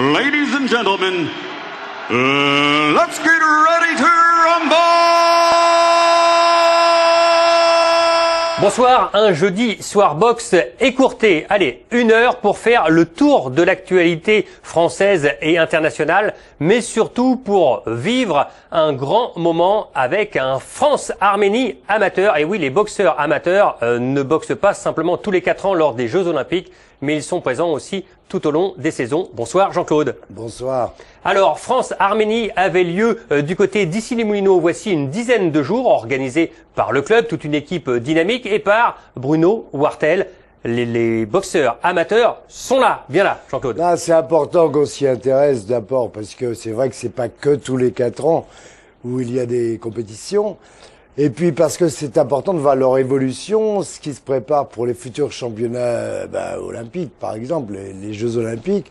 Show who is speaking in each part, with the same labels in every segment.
Speaker 1: Ladies and gentlemen, let's get ready to rumble!
Speaker 2: Bonsoir, un jeudi soir boxe écourté. Allez, 1 heure pour faire le tour de l'actualité française et internationale, mais surtout pour vivre un grand moment avec un France-Arménie amateur. Et oui, les boxeurs amateurs ne boxent pas simplement tous les 4 ans lors des Jeux Olympiques, mais ils sont présents aussi tout au long des saisons. Bonsoir Jean-Claude.
Speaker 3: Bonsoir.
Speaker 2: Alors, France-Arménie avait lieu du côté d'Issy-les-Moulineaux. Voici une dizaine de jours organisés par le club, toute une équipe dynamique, et par Bruno Wartel. Les boxeurs amateurs sont là, bien là, Jean-Claude.
Speaker 3: C'est important qu'on s'y intéresse d'abord, parce que c'est vrai que c'est pas que tous les 4 ans où il y a des compétitions. Et puis parce que c'est important de voir leur évolution, ce qui se prépare pour les futurs championnats olympiques, par exemple, les Jeux olympiques,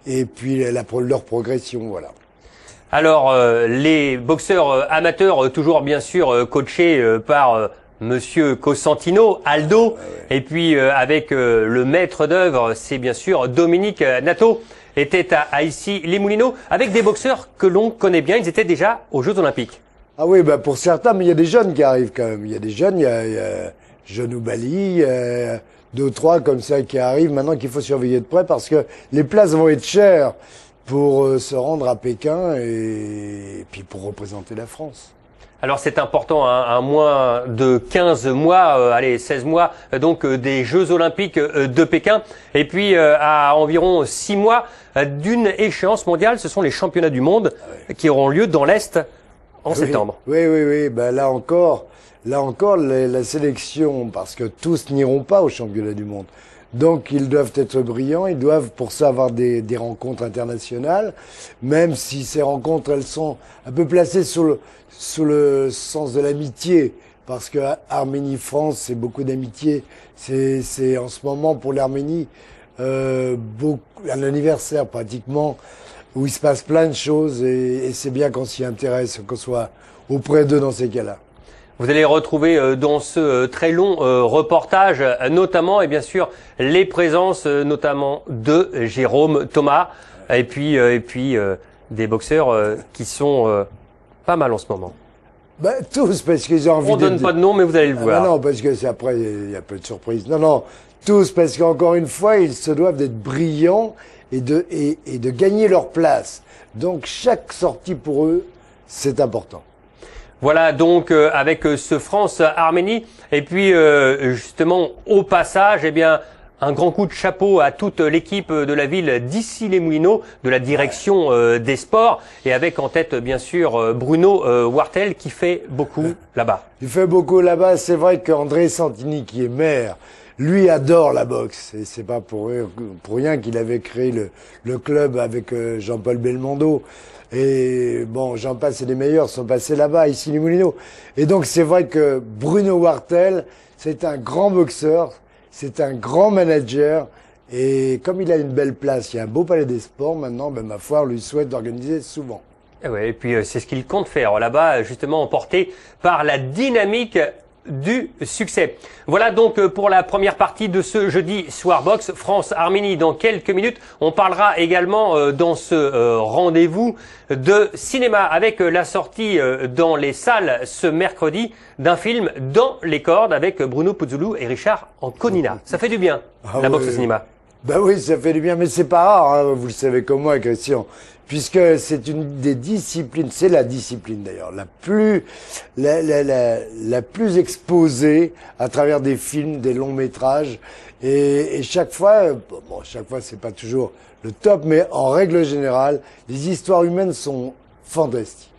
Speaker 3: et puis leur progression, voilà.
Speaker 2: Alors, les boxeurs amateurs, toujours bien sûr coachés par Monsieur Cosentino, Aldo, et puis avec le maître d'œuvre, c'est bien sûr Dominique Nato, était à Issy-les-Moulineaux, avec des boxeurs que l'on connaît bien. Ils étaient déjà aux Jeux olympiques.
Speaker 3: Ah oui, pour certains, mais il y a des jeunes qui arrivent quand même. Il y a des jeunes, il y a Genoubali, 2 ou 3 comme ça qui arrivent maintenant qu'il faut surveiller de près parce que les places vont être chères pour se rendre à Pékin et puis pour représenter la France.
Speaker 2: Alors c'est important, hein, à moins de 15 mois, 16 mois donc des Jeux Olympiques de Pékin, et puis à environ 6 mois d'une échéance mondiale, ce sont les championnats du monde qui auront lieu dans l'Est en septembre.
Speaker 3: Oui. Là encore, la sélection, parce que tous n'iront pas aux championnats du monde. Donc, ils doivent être brillants. Ils doivent, pour ça, avoir des rencontres internationales. Même si ces rencontres, elles sont un peu placées sous le sens de l'amitié. Parce que Arménie-France, c'est beaucoup d'amitié. C'est en ce moment, pour l'Arménie, un anniversaire pratiquement, où il se passe plein de choses et c'est bien qu'on s'y intéresse, qu'on soit auprès d'eux dans ces cas-là.
Speaker 2: Vous allez retrouver dans ce très long reportage notamment et bien sûr les présences notamment de Jérôme Thomas et puis des boxeurs qui sont pas mal en ce moment.
Speaker 3: Tous, parce qu'ils ont envie.
Speaker 2: On donne pas de nom, mais vous allez le voir.
Speaker 3: Non, parce que après il y a peu de surprises. Non, tous, parce qu'encore une fois, ils se doivent d'être brillants et de gagner leur place. Donc chaque sortie pour eux, c'est important.
Speaker 2: Voilà donc avec ce France-Arménie et puis justement au passage, un grand coup de chapeau à toute l'équipe de la ville d'Issy-les-Moulineaux, de la direction des sports, et avec en tête bien sûr Bruno Wartel qui fait beaucoup là-bas.
Speaker 3: Il fait beaucoup là-bas. C'est vrai qu'André Santini, qui est maire, lui adore la boxe. Et c'est pas pour rien qu'il avait créé le club avec Jean-Paul Belmondo. Et bon, j'en passe, et les meilleurs sont passés là-bas, ici les Moulineaux. Et donc c'est vrai que Bruno Wartel, c'est un grand boxeur, c'est un grand manager. Et comme il a une belle place, il y a un beau palais des sports, maintenant, ma foi, on lui souhaite d'organiser souvent.
Speaker 2: Et puis c'est ce qu'il compte faire là-bas, justement emporté par la dynamique du succès. Voilà donc pour la première partie de ce jeudi soir boxe France-Arménie. Dans quelques minutes, on parlera également dans ce rendez-vous de cinéma avec la sortie dans les salles ce mercredi d'un film Dans les cordes avec Bruno Puzzoulou et Richard Anconina. Ça fait du bien, la boxe au cinéma.
Speaker 3: Oui, ça fait du bien, mais c'est pas rare, hein, vous le savez comme moi, Christian, puisque c'est une des disciplines, c'est la discipline d'ailleurs, la plus exposée à travers des films, des longs métrages, et chaque fois c'est pas toujours le top, mais en règle générale, les histoires humaines sont fantastiques.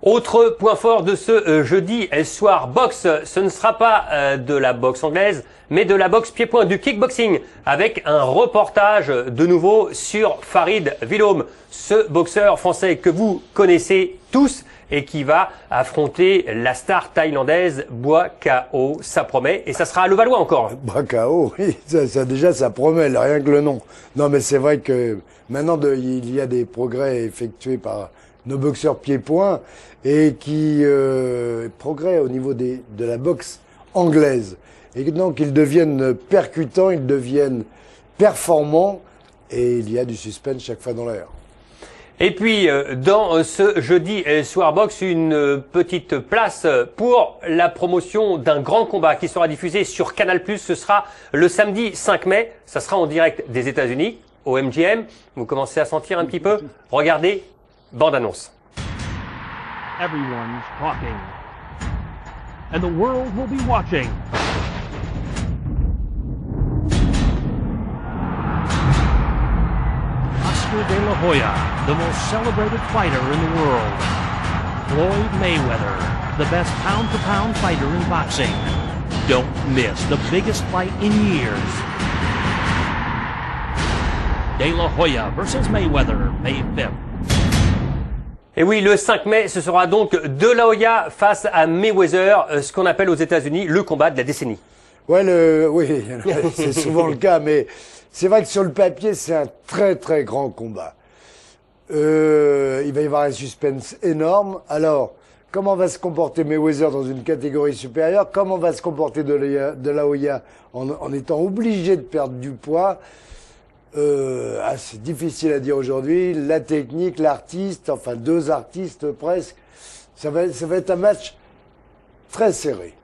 Speaker 2: Autre point fort de ce jeudi soir boxe, ce ne sera pas de la boxe anglaise, mais de la boxe pied-point, du kickboxing, avec un reportage de nouveau sur Farid Villaume, ce boxeur français que vous connaissez tous et qui va affronter la star thaïlandaise Buakaw. Ça promet, et ça sera à Levallois encore.
Speaker 3: Buakaw, oui, ça promet, rien que le nom. Non, mais c'est vrai que maintenant il y a des progrès effectués par nos boxeurs pieds-points et qui progrès au niveau de la boxe anglaise. Et donc ils deviennent percutants, ils deviennent performants et il y a du suspense chaque fois dans l'air.
Speaker 2: Et puis, dans ce jeudi Soir Box, une petite place pour la promotion d'un grand combat qui sera diffusé sur Canal+. Ce sera le samedi 5 mai. Ça sera en direct des États-Unis, au MGM. Vous commencez à sentir un petit peu? Regardez, bande-annonce.
Speaker 4: Everyone's talking. And the world will be watching. Oscar De La Hoya, the most celebrated fighter in the world. Floyd Mayweather, the best pound-for-pound fighter in boxing. Don't miss the biggest fight in years. De La Hoya versus Mayweather, May 5th.
Speaker 2: Et oui, le 5 mai, ce sera donc De La Hoya face à Mayweather, ce qu'on appelle aux États-Unis le combat de la décennie.
Speaker 3: Ouais, oui, c'est souvent le cas, mais c'est vrai que sur le papier, c'est un très très grand combat. Il va y avoir un suspense énorme. Alors, comment va se comporter Mayweather dans une catégorie supérieure? Comment va se comporter De La Hoya en étant obligé de perdre du poids? C'est difficile à dire aujourd'hui. La technique, l'artiste, enfin 2 artistes presque. Ça va être un match très serré.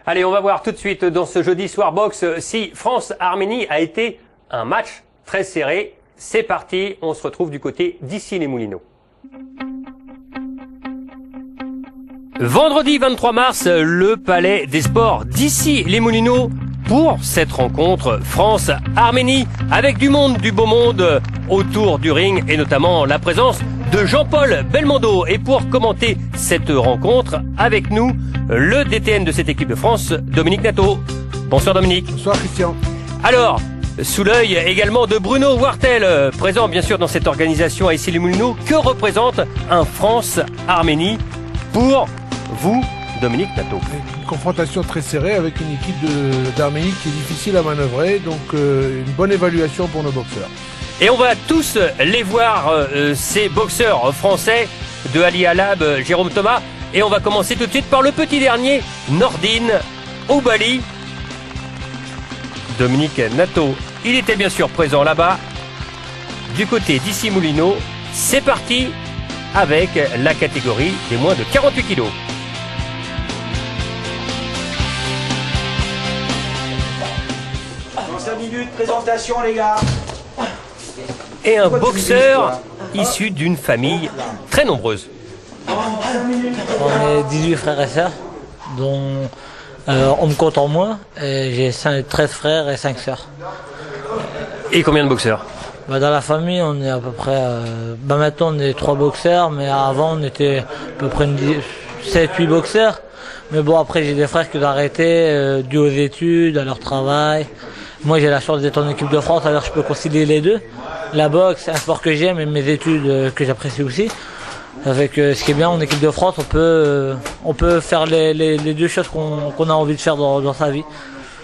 Speaker 2: Allez, on va voir tout de suite dans ce jeudi Soir Box si France-Arménie a été un match très serré. C'est parti, on se retrouve du côté d'Issy-les-Moulineaux. Vendredi 23 mars, le Palais des Sports d'Issy-les-Moulineaux pour cette rencontre France-Arménie avec du monde, du beau monde autour du ring et notamment la présence de Jean-Paul Belmondo. Et pour commenter cette rencontre avec nous, le DTN de cette équipe de France, Dominique Nato. Bonsoir Dominique.
Speaker 5: Bonsoir Christian.
Speaker 2: Alors, sous l'œil également de Bruno Wartel, présent bien sûr dans cette organisation à Issy-les-Moulineaux, que représente un France-Arménie pour vous, Dominique Nato?
Speaker 5: Une confrontation très serrée avec une équipe d'Arménie qui est difficile à manœuvrer, donc une bonne évaluation pour nos boxeurs.
Speaker 2: Et on va tous les voir, ces boxeurs français de Ali Halab, Jérôme Thomas. Et on va commencer tout de suite par le petit dernier, Nordine Oubaly. Dominique Nato, il était bien sûr présent là-bas. Du côté d'Issy-Moulineaux, c'est parti avec la catégorie des moins de 48 kilos.
Speaker 6: Dans 5 minutes, présentation les gars.
Speaker 2: Et un boxeur issu d'une famille très nombreuse.
Speaker 7: On est 18 frères et sœurs, dont on me compte en moi. J'ai 13 frères et 5 sœurs.
Speaker 2: Et combien de boxeurs?
Speaker 7: Dans la famille, on est à peu près... maintenant, on est 3 boxeurs, mais avant, on était à peu près 7-8 boxeurs. Mais bon, après, j'ai des frères qui ont arrêté, dû aux études, à leur travail. Moi, j'ai la chance d'être en équipe de France, alors je peux concilier les deux. La boxe, c'est un sport que j'aime, et mes études que j'apprécie aussi. Avec ce qui est bien en équipe de France, on peut faire les deux choses qu'on a envie de faire dans sa vie.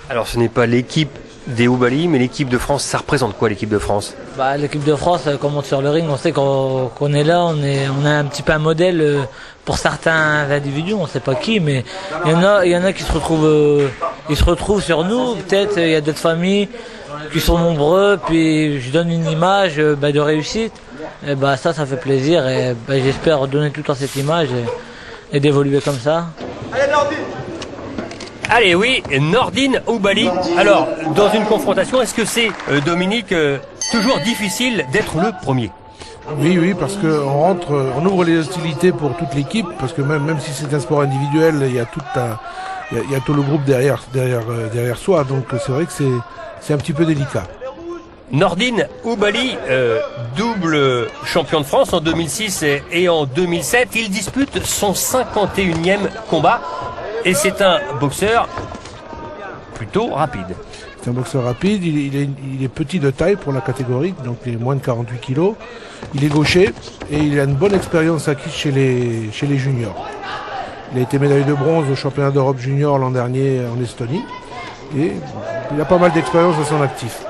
Speaker 7: Alors
Speaker 2: ce n'est pas l'équipe des Oubaly, mais l'équipe de France, ça représente quoi l'équipe de France?
Speaker 7: L'équipe de France, quand on monte sur le ring, on sait qu'on est là, on a un petit peu un modèle pour certains individus, on ne sait pas qui, mais il y en a qui se retrouvent sur nous. Peut-être il y a d'autres familles qui sont nombreux, puis je donne une image de réussite. Et ça fait plaisir et j'espère donner tout le temps cette image et d'évoluer comme ça.
Speaker 6: Allez Nordine.
Speaker 2: Allez oui, Nordine Oubaly. Alors, dans une confrontation, est-ce que c'est, Dominique, toujours difficile d'être le premier?
Speaker 5: Oui, parce que on ouvre les hostilités pour toute l'équipe, parce que même si c'est un sport individuel, il y a tout le groupe derrière soi, donc c'est vrai que c'est un petit peu délicat.
Speaker 2: Nordine Oubaly, double champion de France en 2006 et en 2007. Il dispute son 51e combat et c'est un boxeur plutôt rapide.
Speaker 5: C'est un boxeur rapide, il est petit de taille pour la catégorie, donc il est moins de 48 kilos. Il est gaucher et il a une bonne expérience acquise chez les juniors. Il a été médaillé de bronze au championnat d'Europe junior l'an dernier en Estonie et il a pas mal d'expérience à son actif.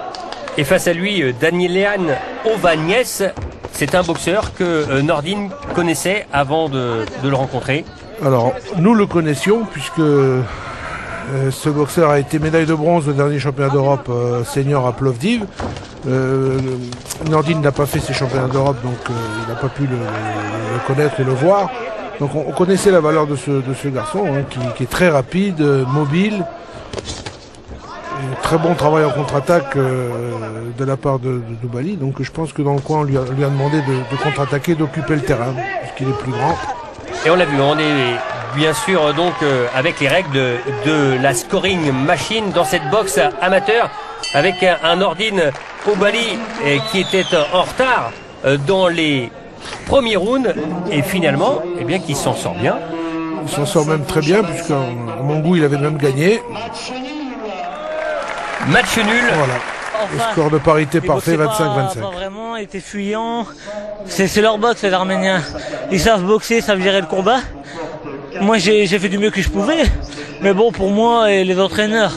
Speaker 2: Et face à lui, Danielian Ovagnès, c'est un boxeur que Nordine connaissait avant de le rencontrer.
Speaker 5: Alors, nous le connaissions puisque ce boxeur a été médaille de bronze au dernier championnat d'Europe senior à Plovdiv. Nordine n'a pas fait ses championnats d'Europe, donc il n'a pas pu le connaître et le voir. Donc on connaissait la valeur de ce garçon, hein, qui est très rapide, mobile. Très bon travail en contre-attaque de la part de Bali. Donc je pense que dans le coin, on lui a demandé de contre-attaquer, d'occuper le terrain, puisqu'il est plus grand.
Speaker 2: Et on l'a vu, on est bien sûr donc avec les règles de la scoring machine dans cette boxe amateur, avec un Nordine Ogbali qui était en retard dans les premiers rounds et finalement, eh bien, qui s'en sort bien.
Speaker 5: Il s'en sort même très bien, puisqu'à mon goût, il avait même gagné.
Speaker 2: Match nul.
Speaker 5: Voilà. Le score de parité parfait, 25-25.
Speaker 7: Vraiment, il était fuyant. C'est leur boxe, les Arméniens. Ils savent boxer, ils savent gérer le combat. Moi, j'ai fait du mieux que je pouvais. Mais bon, pour moi et les entraîneurs,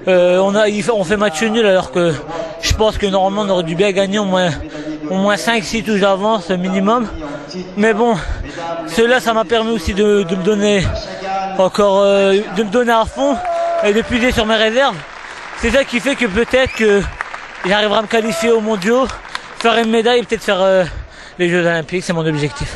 Speaker 7: on fait match nul, alors que je pense que normalement, on aurait dû bien gagner au moins 5-6 touches d'avance minimum. Mais bon, cela, ça m'a permis aussi de me donner encore, de me donner à fond et de puiser sur mes réserves. C'est ça qui fait que peut-être que j'arriverai à me qualifier aux mondiaux, faire une médaille et peut-être faire les Jeux Olympiques, c'est mon objectif.